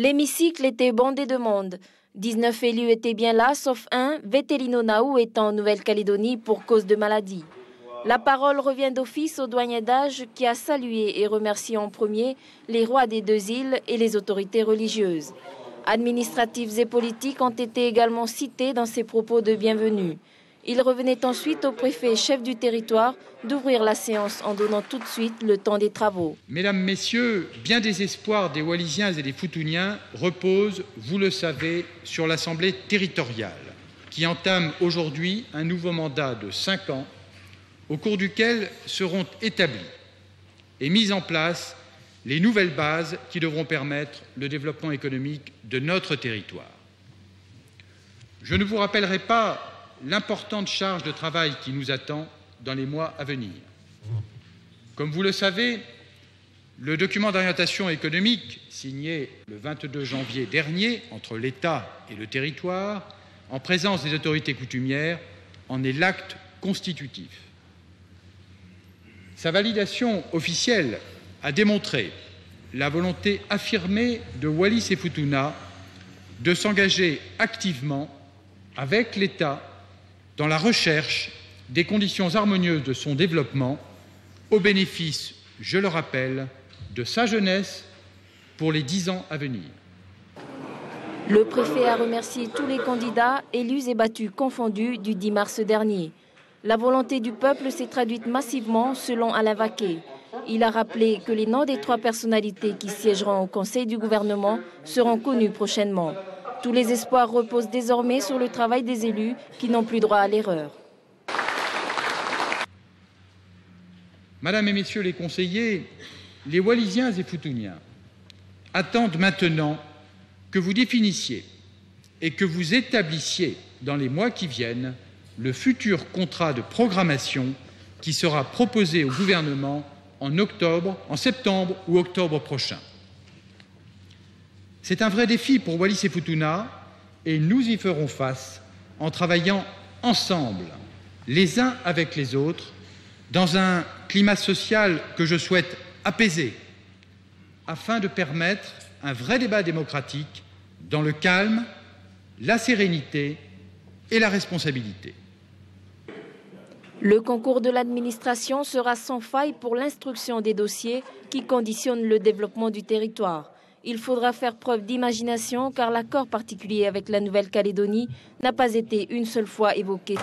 L'hémicycle était bondé de monde. 19 élus étaient bien là, sauf un, Vetelino Naou, étant en Nouvelle-Calédonie pour cause de maladie. La parole revient d'office au doyen d'âge qui a salué et remercié en premier les rois des deux îles et les autorités religieuses. Administratifs et politiques ont été également cités dans ses propos de bienvenue. Il revenait ensuite au préfet chef du territoire d'ouvrir la séance en donnant tout de suite le temps des travaux. Mesdames, Messieurs, bien des espoirs des Wallisiens et des Futuniens reposent, vous le savez, sur l'Assemblée territoriale, qui entame aujourd'hui un nouveau mandat de 5 ans, au cours duquel seront établies et mises en place les nouvelles bases qui devront permettre le développement économique de notre territoire. Je ne vous rappellerai pas l'importante charge de travail qui nous attend dans les mois à venir. Comme vous le savez, le document d'orientation économique signé le 22 janvier dernier entre l'État et le territoire, en présence des autorités coutumières, en est l'acte constitutif. Sa validation officielle a démontré la volonté affirmée de Wallis et Futuna de s'engager activement avec l'État dans la recherche des conditions harmonieuses de son développement, au bénéfice, je le rappelle, de sa jeunesse pour les 10 ans à venir. Le préfet a remercié tous les candidats, élus et battus confondus, du 10 mars dernier. La volonté du peuple s'est traduite massivement, selon Alain Vaquet. Il a rappelé que les noms des 3 personnalités qui siégeront au Conseil du gouvernement seront connus prochainement. Tous les espoirs reposent désormais sur le travail des élus qui n'ont plus droit à l'erreur. Madame et Messieurs les conseillers, les Wallisiens et Futuniens attendent maintenant que vous définissiez et que vous établissiez dans les mois qui viennent le futur contrat de programmation qui sera proposé au gouvernement en septembre ou octobre prochain. C'est un vrai défi pour Wallis et Futuna et nous y ferons face en travaillant ensemble, les uns avec les autres, dans un climat social que je souhaite apaiser, afin de permettre un vrai débat démocratique dans le calme, la sérénité et la responsabilité. Le concours de l'administration sera sans faille pour l'instruction des dossiers qui conditionnent le développement du territoire. Il faudra faire preuve d'imagination car l'accord particulier avec la Nouvelle-Calédonie n'a pas été une seule fois évoqué.